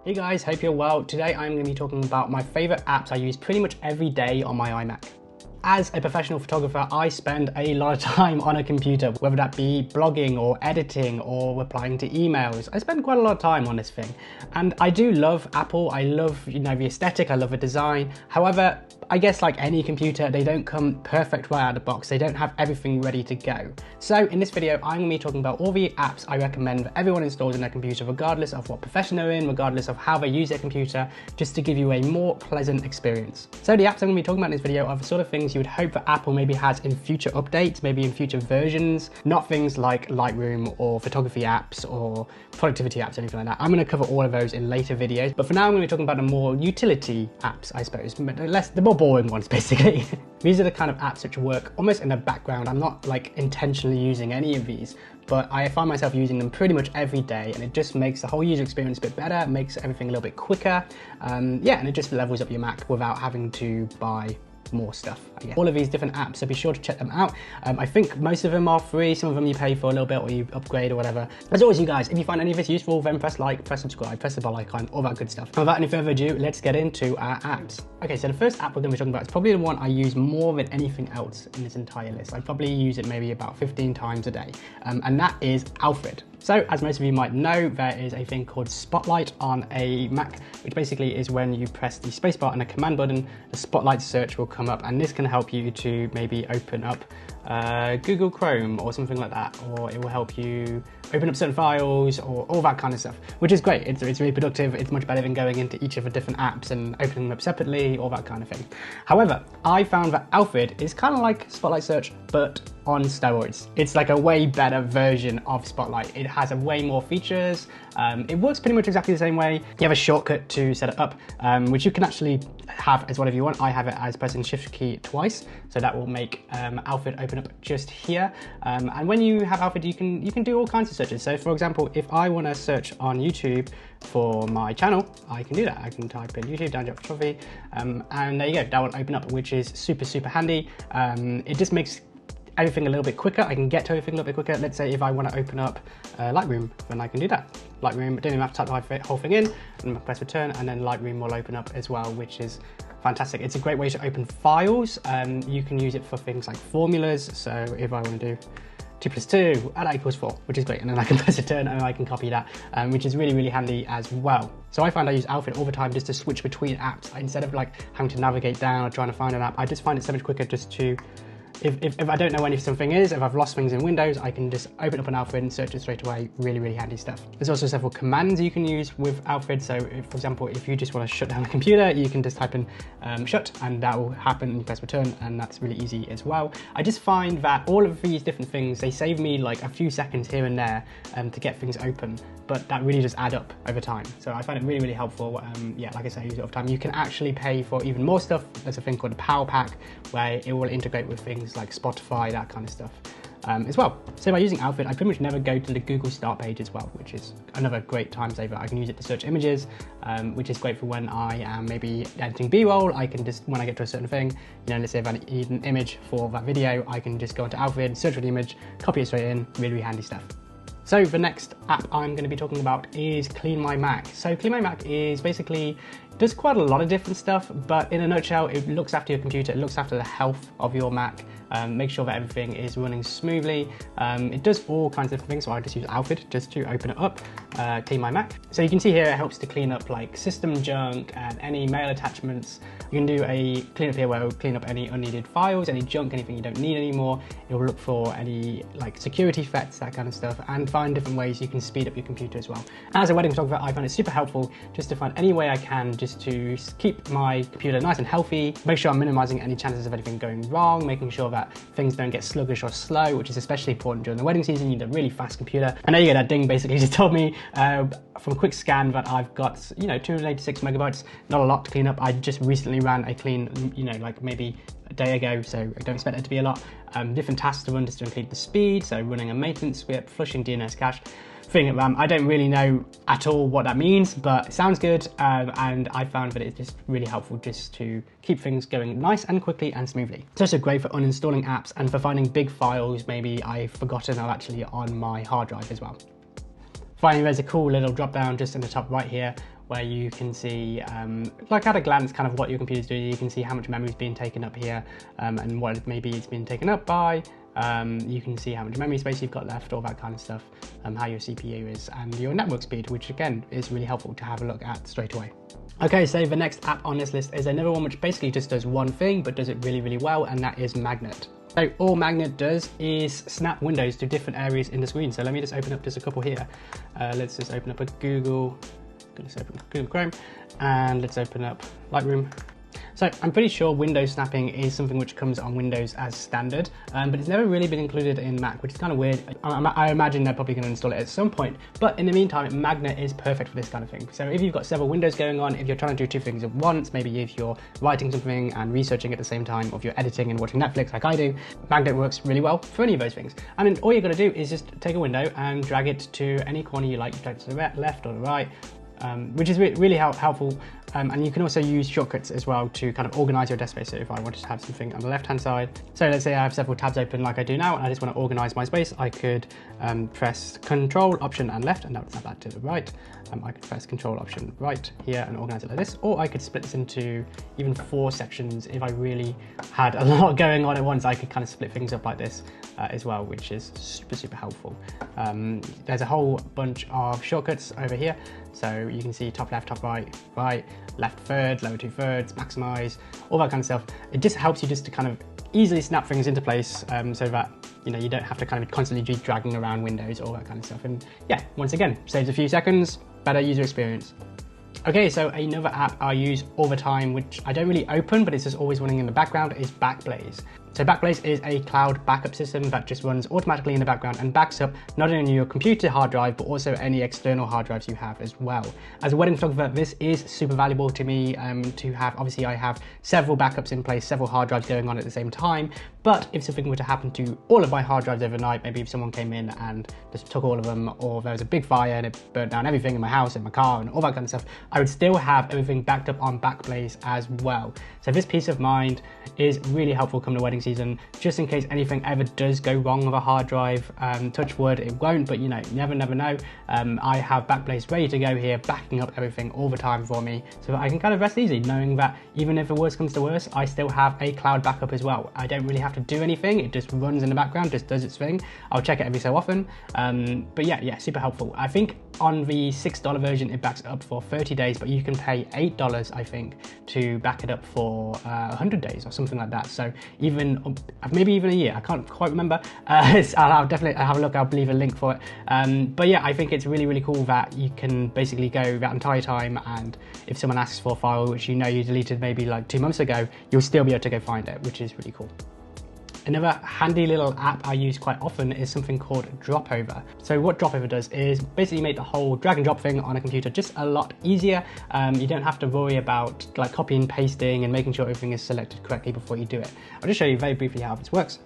Hey guys, hope you're well. Today I'm going to be talking about my favorite apps I use pretty much every day on my iMac. As a professional photographer, I spend a lot of time on a computer, whether that be blogging or editing or replying to emails. I spend quite a lot of time on this thing. And I do love Apple. I love, the aesthetic. I love the design. However, I guess like any computer, they don't come perfect right out of the box. They don't have everything ready to go. So in this video, I'm going to be talking about all the apps I recommend that everyone installs in their computer, regardless of what profession they're in, regardless of how they use their computer, just to give you a more pleasant experience. So the apps I'm going to be talking about in this video are the sort of things you would hope that Apple maybe has in future updates, maybe in future versions, not things like Lightroom or photography apps or productivity apps, anything like that. I'm going to cover all of those in later videos, but for now I'm going to be talking about the more utility apps, I suppose, the more boring ones basically. These are the kind of apps which work almost in the background. I'm not like intentionally using any of these, but I find myself using them pretty much every day, and it just makes the whole user experience a bit better, makes everything a little bit quicker, and it just levels up your Mac without having to buy more stuff, I guess. All of these different apps, so be sure to check them out. I think most of them are free, some of them you pay for a little bit or you upgrade or whatever. As always, you guys, if you find any of this useful, then press like, press subscribe, press the bell icon, all that good stuff. Without any further ado, let's get into our apps. Okay, so the first app we're going to be talking about is probably the one I use more than anything else in this entire list. I probably use it maybe about 15 times a day, and that is Alfred. So, as most of you might know, there is a thing called Spotlight on a Mac, which basically is when you press the spacebar and a command button, the Spotlight search will come up, and this can help you to maybe open up Google Chrome or something like that, or it will help you open up certain files or all that kind of stuff, which is great. It's really productive. It's much better than going into each of the different apps and opening them up separately, all that kind of thing. However, I found that Alfred is kind of like Spotlight search, but on steroids. It's like a way better version of Spotlight. It has a way more features. It works pretty much exactly the same way. You have a shortcut to set it up, which you can actually have as whatever you want. I have it as pressing Shift key twice, so that will make Alfred open up just here. And when you have Alfred, you can do all kinds of searches. So for example, if I want to search on YouTube for my channel, I can do that. I can type in YouTube Down Photography, and there you go. That will open up, which is super handy. It just makes everything a little bit quicker. I can get to everything a little bit quicker. Let's say if I want to open up Lightroom, then I can do that. Lightroom, I don't even have to type the whole thing in, and press return, and then Lightroom will open up as well, which is fantastic. It's a great way to open files. You can use it for things like formulas. So if I want to do 2 + 2 and that equals 4, which is great, and then I can press return and I can copy that, which is really handy as well. So I find I use Alfred all the time just to switch between apps. Instead of like having to navigate down or trying to find an app, I just find it so much quicker just to, if I don't know when something is, if I've lost things in Windows, I can just open up an Alfred and search it straight away. Really handy stuff. There's also several commands you can use with Alfred. So if, for example, if you just want to shut down a computer, you can just type in shut, and that will happen, and you press return, and that's really easy as well. I just find that all of these different things, they save me like a few seconds here and there to get things open, but that really does add up over time. So I find it really helpful. Like I say, I use it all the time. You can actually pay for even more stuff. There's a thing called a Power Pack where it will integrate with things like Spotify, that kind of stuff as well. So by using Alfred, I pretty much never go to the Google Start page as well, which is another great time saver. I can use it to search images, which is great for when I am maybe editing B-roll. I can just, when I get to a certain thing, let's say if I need an image for that video, I can just go into Alfred, search for the image, copy it straight in. Really handy stuff. So the next app I'm going to be talking about is Clean My Mac. So Clean My Mac is basically, does quite a lot of different stuff, but in a nutshell, it looks after your computer, it looks after the health of your Mac, make sure that everything is running smoothly. It does all kinds of different things, so I just use Alfred just to open it up, Clean My Mac. So you can see here it helps to clean up like system junk and any mail attachments. You can do a cleanup here where it will clean up any unneeded files, any junk, anything you don't need anymore. It will look for any like security threats, that kind of stuff, and find different ways you can speed up your computer as well. As a wedding photographer, I find it super helpful just to find any way I can just to keep my computer nice and healthy, make sure I'm minimizing any chances of anything going wrong, making sure that things don't get sluggish or slow, which is especially important during the wedding season. You need a really fast computer. And there you go, that ding basically just told me from a quick scan that I've got 286 megabytes, not a lot to clean up. I just recently ran a clean, like maybe a day ago, so I don't expect it to be a lot. Different tasks to run just to include the speed, so running a maintenance script, flushing DNS cache, filling up RAM. I don't really know at all what that means, but it sounds good, and I found that it's just really helpful just to keep things going nice and quickly and smoothly. It's also great for uninstalling apps and for finding big files maybe I've forgotten are actually on my hard drive as well. Finally, there's a cool little drop down just in the top right here where you can see, like at a glance, kind of what your computer's doing. You can see how much memory is being taken up here, and what maybe it's been taken up by. You can see how much memory space you've got left, all that kind of stuff, how your CPU is, and your network speed, which again is really helpful to have a look at straight away. Okay, so the next app on this list is another one which basically just does one thing, but does it really, really well, and that is Magnet. So all Magnet does is snap windows to different areas in the screen. So let me just open up just a couple here. Let's just open up a Google Chrome, and let's open up Lightroom. So I'm pretty sure Windows snapping is something which comes on Windows as standard, but it's never really been included in Mac, which is kind of weird. I imagine they're probably going to install it at some point, but in the meantime, Magnet is perfect for this kind of thing. So if you've got several windows going on, if you're trying to do two things at once, maybe if you're writing something and researching at the same time, or if you're editing and watching Netflix like I do, Magnet works really well for any of those things. And then all you're going to do is just take a window and drag it to any corner you like, drag it to the left or the right, which is really helpful. And you can also use shortcuts as well to kind of organize your desk space. So if I wanted to have something on the left hand side, so let's say I have several tabs open like I do now, and I just want to organize my space, I could press Control, Option and left, and that would snap that to the right. I could press Control, Option, right here and organize it like this, or I could split this into even 4 sections. If I really had a lot going on at once, I could kind of split things up like this as well, which is super helpful. There's a whole bunch of shortcuts over here. So you can see top left, top right, left third, lower 2/3, maximize, all that kind of stuff. It just helps you just to kind of easily snap things into place, so that you don't have to kind of constantly be dragging around windows, all that kind of stuff. And yeah, once again, saves a few seconds, better user experience. Okay, so another app I use all the time, which I don't really open, but it's just always running in the background, is Backblaze. So Backblaze is a cloud backup system that just runs automatically in the background and backs up not only your computer hard drive, but also any external hard drives you have as well. As a wedding photographer, this is super valuable to me to have. Obviously, I have several backups in place, several hard drives going on at the same time. But if something were to happen to all of my hard drives overnight, maybe if someone came in and just took all of them, or there was a big fire and it burnt down everything in my house, in my car, and all that kind of stuff, I would still have everything backed up on Backblaze as well. So this peace of mind is really helpful come the wedding season, just in case anything ever does go wrong with a hard drive. Touch wood, it won't, but you never know. I have Backblaze ready to go here, backing up everything all the time for me, so that I can kind of rest easy, knowing that even if the worst comes to worst, I still have a cloud backup as well. I don't really have to do anything, it just runs in the background, just does its thing. I'll check it every so often, but yeah, super helpful. I think on the $6 version, it backs it up for 30 days, but you can pay $8, I think, to back it up for 100 days or something like that. So even, maybe even a year, I can't quite remember. I'll definitely have a look, I'll leave a link for it. But yeah, I think it's really cool that you can basically go that entire time, and if someone asks for a file which you deleted maybe like 2 months ago, you'll still be able to go find it, which is really cool. Another handy little app I use quite often is something called Dropover. So what Dropover does is basically make the whole drag and drop thing on a computer just a lot easier. You don't have to worry about like copying, pasting, and making sure everything is selected correctly before you do it. I'll just show you very briefly how this works.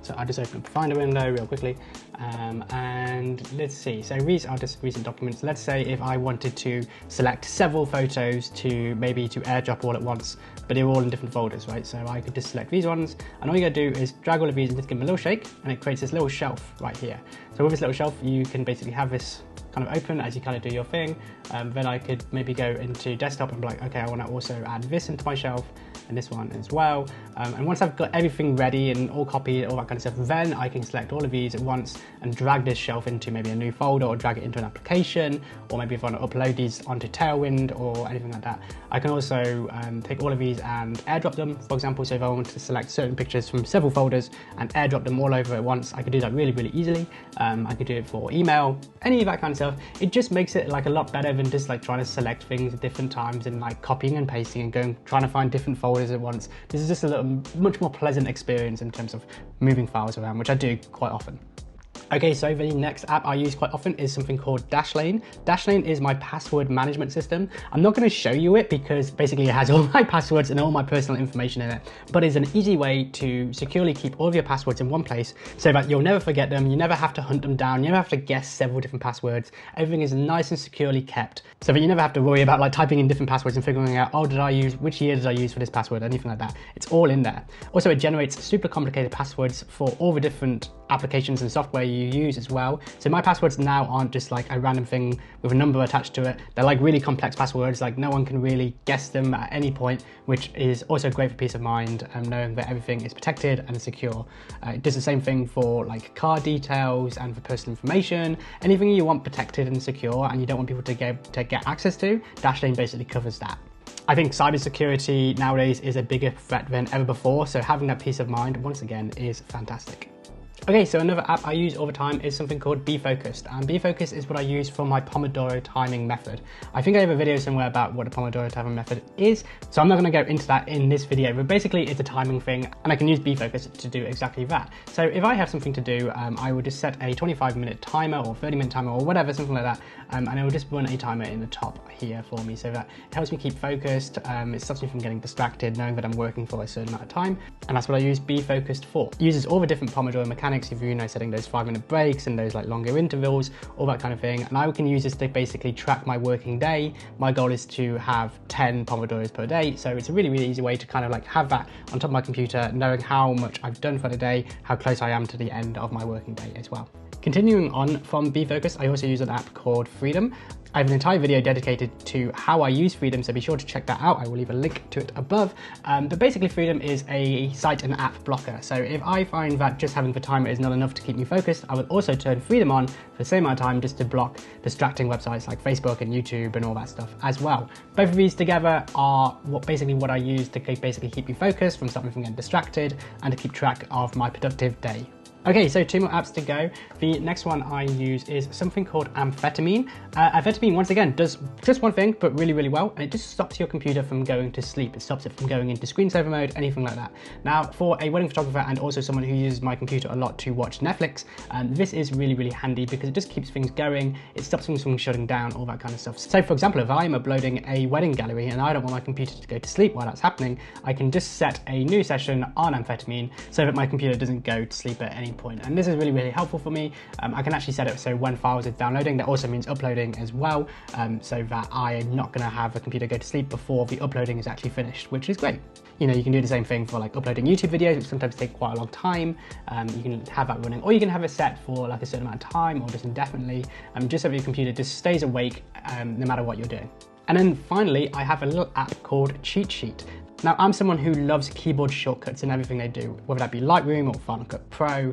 So I'll just open up the Finder window real quickly, and let's see. So these are just recent documents. Let's say if I wanted to select several photos to airdrop all at once, but they're all in different folders, right? So I could just select these ones, and all you gotta do is drag all of these and just give them a little shake, and it creates this little shelf right here. So with this little shelf, you can basically have this kind of open as you kind of do your thing. Then I could maybe go into desktop and be like, okay, I want to also add this into my shelf and this one as well. And once I've got everything ready and all copied, all that kind of stuff, then I can select all of these at once and drag this shelf into maybe a new folder, or drag it into an application, or maybe if I want to upload these onto Tailwind or anything like that. I can also take all of these and airdrop them, for example. So if I want to select certain pictures from several folders and airdrop them all over at once, I could do that really easily. I could do it for email, any of that kind of stuff. It just makes it like a lot better than just like trying to select things at different times and like copying and pasting and trying to find different folders at once. This is just a much more pleasant experience in terms of moving files around, which I do quite often. Okay, so the next app I use quite often is something called Dashlane. Dashlane is my password management system. I'm not going to show you it because basically it has all my passwords and all my personal information in it, but it's an easy way to securely keep all of your passwords in one place so that you'll never forget them, you never have to hunt them down, you never have to guess several different passwords. Everything is nice and securely kept so that you never have to worry about like typing in different passwords and figuring out, oh, which year did I use for this password, anything like that. It's all in there. Also, it generates super complicated passwords for all the different applications and software you you use as well. So my passwords now aren't just like a random thing with a number attached to it. They're like really complex passwords, like no one can really guess them at any point, which is also great for peace of mind, knowing that everything is protected and secure. It does the same thing for like card details and for personal information. Anything you want protected and secure and you don't want people to get access to, Dashlane basically covers that. I think cybersecurity nowadays is a bigger threat than ever before, so having that peace of mind, once again, is fantastic. Okay, so another app I use all the time is something called Be Focused, and Be Focused is what I use for my Pomodoro timing method. I think I have a video somewhere about what a Pomodoro timing method is, so I'm not going to go into that in this video, but basically it's a timing thing, and I can use Be Focused to do exactly that. So if I have something to do, I would just set a 25-minute timer or 30-minute timer or whatever, something like that, and it will just run a timer in the top here for me, so that it helps me keep focused, it stops me from getting distracted, knowing that I'm working for a certain amount of time, and that's what I use Be Focused for. It uses all the different Pomodoro mechanics, if you know, setting those 5-minute breaks and those like longer intervals, all that kind of thing, and I can use this to basically track my working day. My goal is to have 10 Pomodoros per day, so it's a really easy way to kind of like have that on top of my computer, knowing how much I've done for the day, how close I am to the end of my working day as well. Continuing on from Be Focused, I also use an app called Freedom. I have an entire video dedicated to how I use Freedom, so be sure to check that out. I will leave a link to it above. But basically Freedom is a site and app blocker. So if I find that just having the timer is not enough to keep me focused, I will also turn Freedom on for the same amount of time just to block distracting websites like Facebook and YouTube and all that stuff as well. Both of these together are what I use to basically keep me focused, from stopping from getting distracted, and to keep track of my productive day. Okay, so 2 more apps to go. The next one I use is something called Amphetamine. Amphetamine, once again, does just one thing, but really well, and it just stops your computer from going to sleep. It stops it from going into screensaver mode, anything like that. Now, for a wedding photographer and also someone who uses my computer a lot to watch Netflix, this is really handy because it just keeps things going. It stops things from shutting down, all that kind of stuff. So for example, if I'm uploading a wedding gallery and I don't want my computer to go to sleep while that's happening, I can just set a new session on Amphetamine so that my computer doesn't go to sleep at any point. And this is really helpful for me. I can actually set it so when files are downloading, that also means uploading as well, so that I am not going to have a computer go to sleep before the uploading is actually finished, which is great. You know, you can do the same thing for like uploading YouTube videos, which sometimes take quite a long time. You can have that running, or you can have it set for like a certain amount of time or just indefinitely, just so that your computer just stays awake no matter what you're doing. And then finally, I have a little app called Cheatsheet. Now, I'm someone who loves keyboard shortcuts in everything they do, whether that be Lightroom or Final Cut Pro,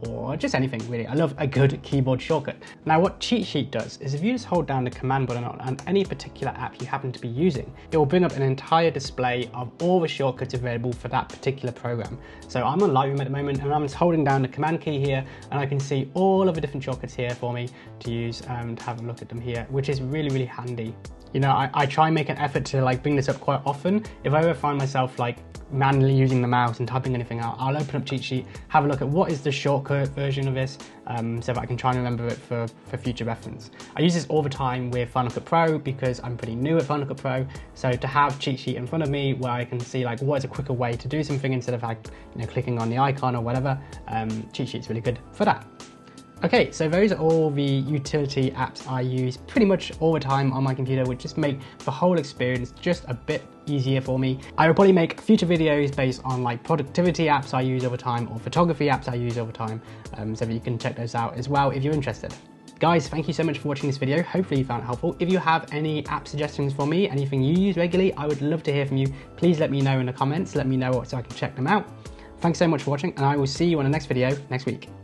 or just anything really. I love a good keyboard shortcut. Now what Cheatsheet does is if you just hold down the command button on any particular app you happen to be using, it will bring up an entire display of all the shortcuts available for that particular program. So I'm on Lightroom at the moment and I'm just holding down the command key here, and I can see all of the different shortcuts here for me to use and have a look at them here, which is really handy. You know, I try and make an effort to like bring this up quite often. If I ever find myself like manually using the mouse and typing anything out, I'll open up Cheatsheet, have a look at what is the shortcut version of this, so that I can try and remember it for future reference. I use this all the time with Final Cut Pro because I'm pretty new at Final Cut Pro, so to have Cheatsheet in front of me where I can see like what is a quicker way to do something instead of like, you know, clicking on the icon or whatever, Cheatsheet's really good for that. Okay, so those are all the utility apps I use pretty much all the time on my computer, which just make the whole experience just a bit easier for me. I will probably make future videos based on like productivity apps I use over time or photography apps I use over time, so that you can check those out as well if you're interested. Guys, thank you so much for watching this video. Hopefully you found it helpful. If you have any app suggestions for me, anything you use regularly, I would love to hear from you. Please let me know in the comments, let me know so I can check them out. Thanks so much for watching, and I will see you on the next video next week.